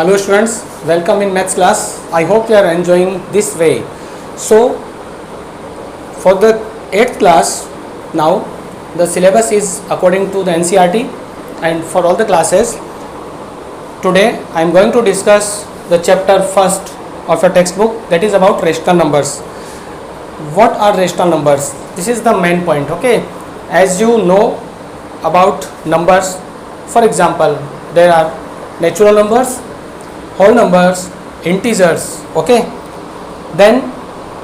Hello students, welcome in maths class. I hope you are enjoying this way. So for the 8th class now the syllabus is according to the NCERT and for all the classes. Today I am going to discuss the chapter first of your textbook, that is about rational numbers. What are rational numbers? This is the main point. Okay, as you know about numbers, for example there are natural numbers, whole numbers, integers. Okay, then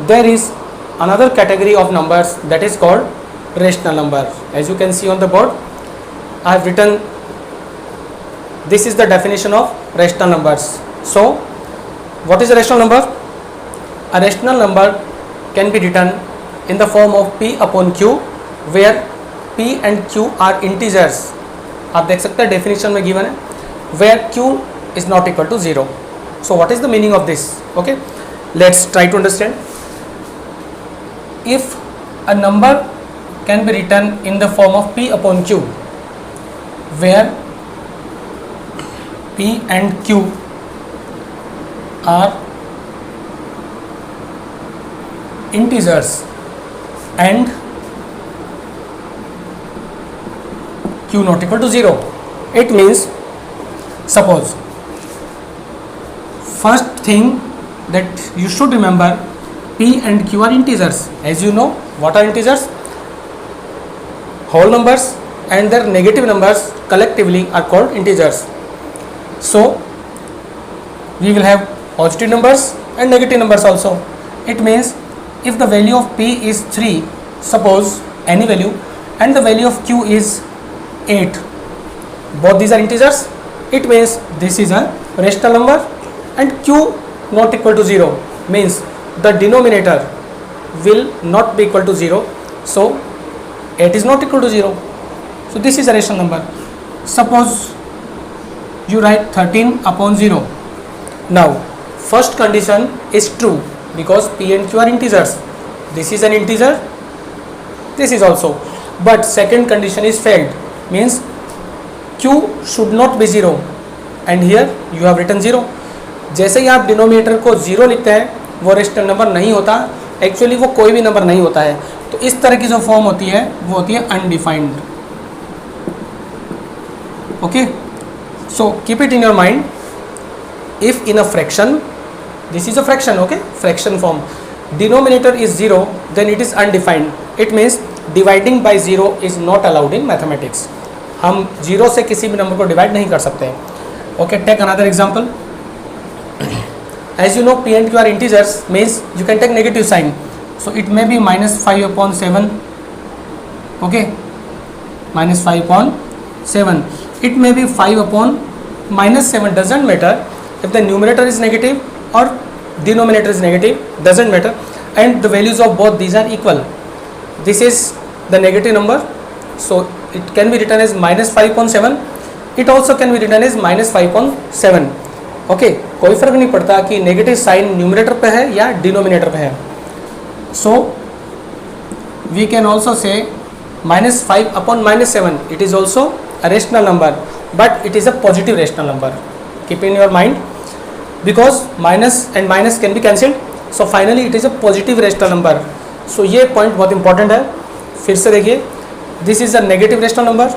there is another category of numbers that is called rational number. As you can see on the board, I have written, this is the definition of rational numbers. So what is a rational number? A rational number can be written in the form of p upon q, where p and q are integers. आप देख सकते हैं definition में given है, where q is not equal to 0. So what is the meaning of this? Okay, let's try to understand. If a number can be written in the form of p upon q, where p and q are integers and q not equal to 0, it means, suppose, first thing that you should remember, p and q are integers. As you know, what are integers? Whole numbers and their negative numbers collectively are called integers. So we will have positive numbers and negative numbers also. It means if the value of p is 3, suppose any value, and the value of q is 8, both these are integers, it means this is a rational number, and q not equal to 0 means the denominator will not be equal to 0, so 8 is not equal to 0. So this is a rational number. Suppose you write 13 upon 0. Now first condition is true because p and q are integers. This is an integer, this is also. But second condition is failed, means q should not be 0, and here you have written 0. जैसे ही आप denominator को 0 लिखते हैं वो rational number नहीं होता, actually वो कोई भी नंबर नहीं होता है. तो इस तरह की जो फॉर्म होती है वो होती है undefined. Okay, so keep it in your mind. If in a fraction, this is a fraction, okay, fraction form, denominator is 0, then it is undefined. It means dividing by 0 is not allowed in mathematics. हम 0 से किसी भी number को divide नहीं कर सकते हैं. Okay, take another example. As you know, p and q are integers, means you can take negative sign, so it may be minus 5 upon 7. Okay, minus 5 upon 7. It may be 5 upon minus 7, doesn't matter. If the numerator is negative or denominator is negative, doesn't matter, and the values of both these are equal. This is the negative number, so it can be written as minus 5 upon 7. It also can be written as minus 5 upon 7. Okay, कोई फर्क नहीं पड़ता कि negative sign numerator पे है या denominator पे है. So we can also say minus 5 upon minus 7. It is also a rational number, but it is a positive rational number. Keep in your mind, because minus and minus can be cancelled, so finally it is a positive rational number. So ये point बहुत important है. फिर से देखिए, this is a negative rational number,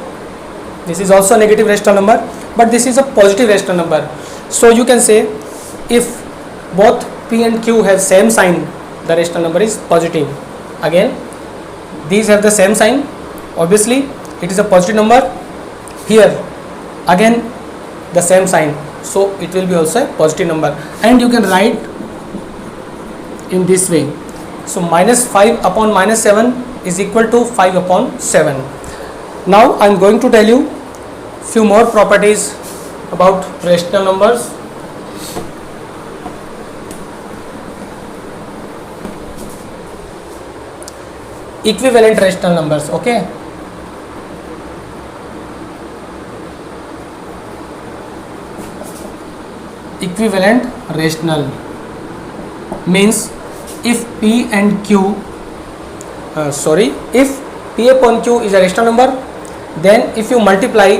this is also a negative rational number, but this is a positive rational number. So you can say if both p and q have same sign, the rational number is positive. Again, these have the same sign, obviously it is a positive number. Here again the same sign, so it will be also a positive number, and you can write in this way. So minus 5 upon minus 7 is equal to 5 upon 7. Now I am going to tell you few more properties about rational numbers. Equivalent rational numbers. Okay, equivalent rational means if p and q if p upon q is a rational number, then if you multiply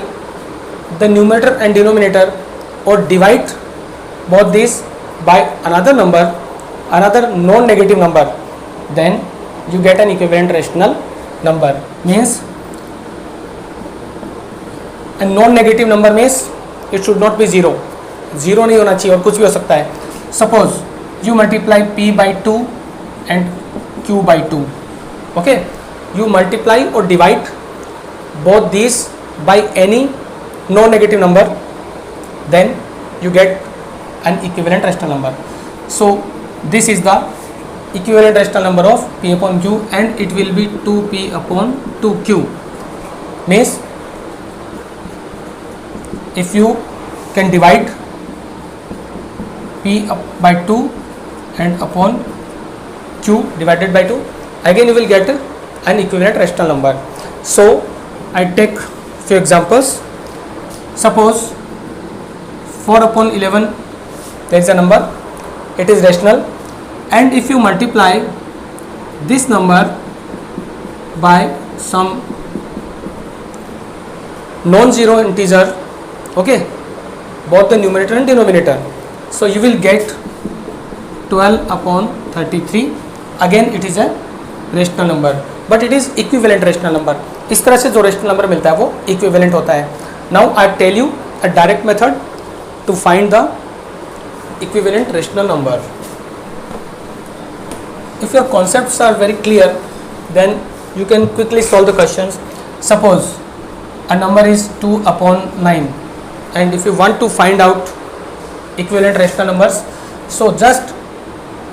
the numerator and denominator or divide both these by another number, another non-negative number, then you get an equivalent rational number. Means a non-negative number means it should not be zero. Zero नहीं होना चाहिए और कुछ भी हो सकता है. Suppose you multiply p by 2 and q by 2. Okay, you multiply or divide both these by any non-negative number, then you get an equivalent rational number. So this is the equivalent rational number of p upon q, and it will be 2p upon 2q. Means if you can divide p by 2 and upon q divided by 2, again you will get an equivalent rational number. So I take few examples. Suppose 4 upon 11, there is a number, it is rational, and if you multiply this number by some non-zero integer, okay, both the numerator and denominator, so you will get 12 upon 33. Again it is a rational number, but it is equivalent rational number. इस तरह से जो rational number मिलता है वो equivalent होता है. Now I tell you a direct method to find the equivalent rational number. If your concepts are very clear, then you can quickly solve the questions. Suppose a number is 2 upon 9, and if you want to find out equivalent rational numbers, so just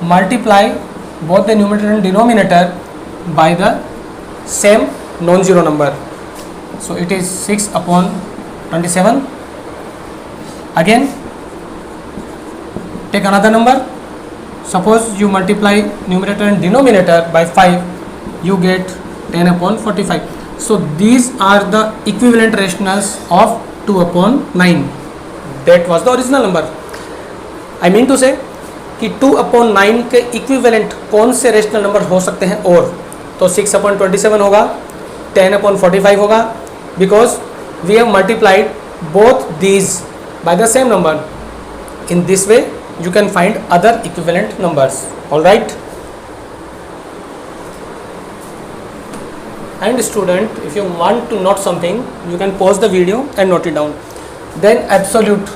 multiply both the numerator and denominator by the same non-zero number. So it is 6 upon 27. Again take another number. Suppose you multiply numerator and denominator by 5, you get 10 upon 45. So these are the equivalent rationals of 2 upon 9. That was the original number. I mean to say कि 2 upon 9 के equivalent कौन से rational number हो सकते हैं, और तो 6 upon 27 होगा, 10 upon 45 होगा, because we have multiplied both these by the same number. In this way you can find other equivalent numbers. All right. And student, if you want to note something, you can pause the video and note it down. Then absolute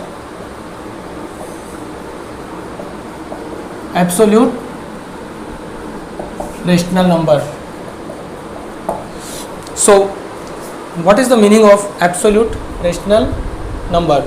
rational number. So what is the meaning of absolute rational number?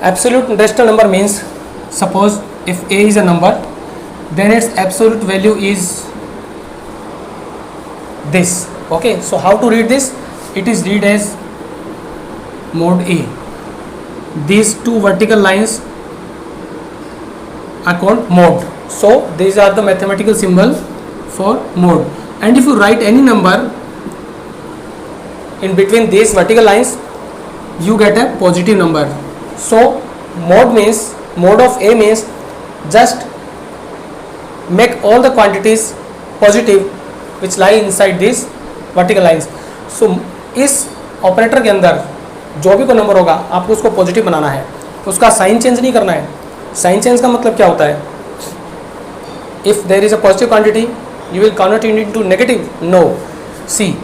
Absolute rational number means, suppose if a is a number, then its absolute value is this. Okay, so how to read this? It is read as mod A. These two vertical lines are called mod. So these are the mathematical symbol for mod. And if you write any number in between these vertical lines, you get a positive number. So mod means, mod of A means just make all the quantities positive which lie inside these vertical lines. So इस operator के अंदर जो भी कोई number होगा आपको उसको positive बनाना है, उसका साइन चेंज नहीं करना है. साइन चेंज का मतलब क्या होता है? If there is a positive quantity you will convert it into negative? No. See,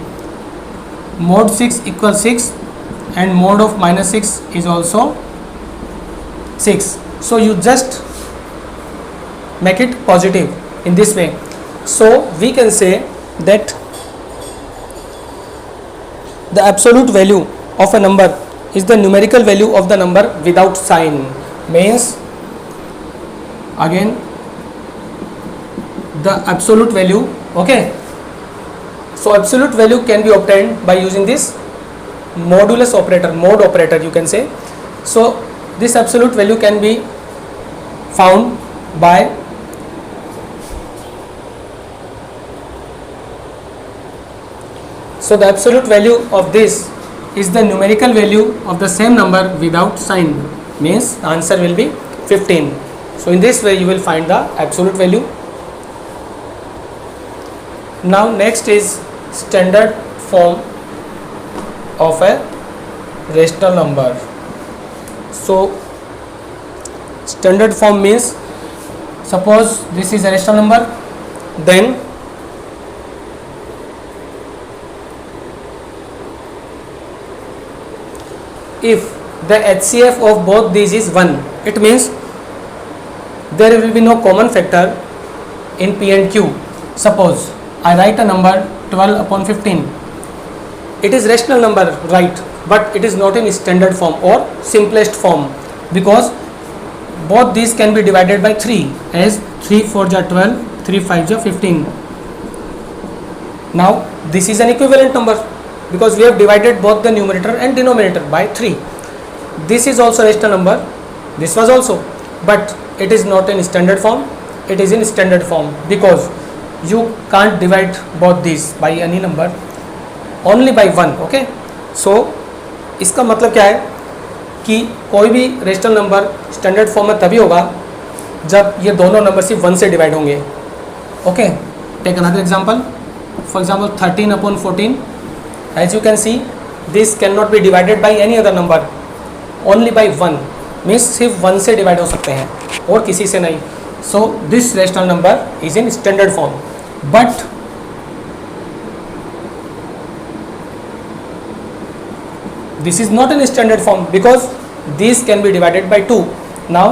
mod 6 equals 6 and mod of minus 6 is also 6. So you just make it positive in this way. So we can say that the absolute value of a number is the numerical value of the number without sign. Means again the absolute value, okay. So absolute value can be obtained by using this modulus operator, mod operator you can say. So this absolute value can be found by so the absolute value of this is the numerical value of the same number without sign. Means the answer will be 15. So in this way you will find the absolute value. Now next is standard form of a rational number. So standard form means, suppose this is a rational number, then if the HCF of both these is 1, it means there will be no common factor in P and Q. Suppose I write a number 12 upon 15. It is rational number, right, but it is not in standard form or simplest form, because both these can be divided by 3, as 3 4 ja 12, 3 5 ja 15. Now this is an equivalent number because we have divided both the numerator and denominator by 3. This is also rational number, this was also, but it is not in standard form. It is in standard form because you can't divide both these by any number, only by 1. Okay, so इसका मतलब क्या है कि कोई भी rational number standard form में तभी होगा जब ये दोनों नंबर सिर्फ 1 से डिवाइड होंगे. Okay, take another example. For example 13 upon 14. As you can see this can not be divided by any other number, only by 1. Means सिर्फ 1 से डिवाइड हो सकते हैं और किसी से नहीं. So this rational number is in standard form, but this is not in standard form because these can be divided by 2. Now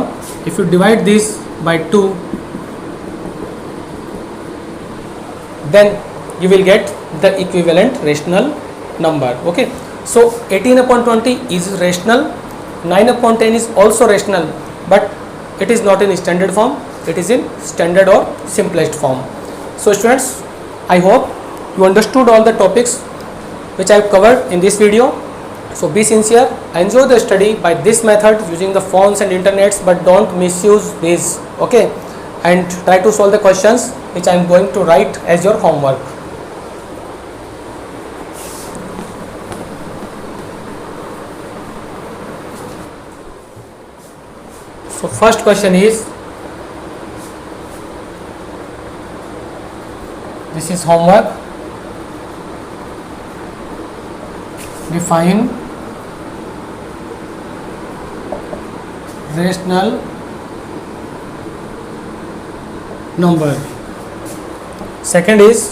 if you divide this by 2, then you will get the equivalent rational number. Okay, so 18 upon 20 is rational, 9 upon 10 is also rational, but it is not in standard form, it is in standard or simplest form. So students, I hope you understood all the topics which I have covered in this video. So be sincere, enjoy the study by this method using the phones and internets, but don't misuse this. Okay, and try to solve the questions which I am going to write as your homework. So first question is, this is homework. Define rational number. Second is,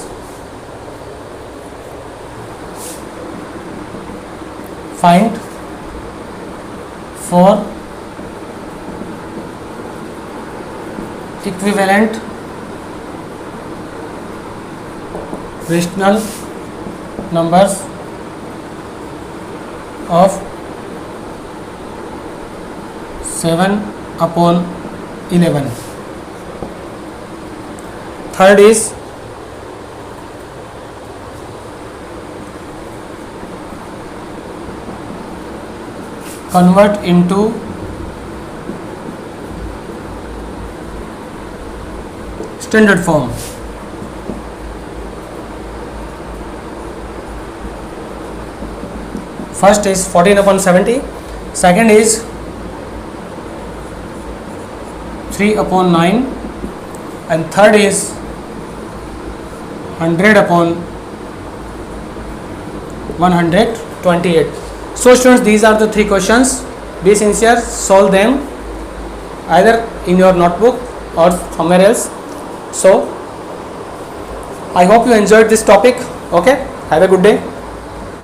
find for equivalent rational numbers of 7 upon 11. Third is, convert into standard form. First is 14 upon 70, second is 3 upon 9, and third is 100 upon 128. So students, these are the 3 questions. Be sincere, solve them either in your notebook or somewhere else. So I hope you enjoyed this topic. Okay, have a good day.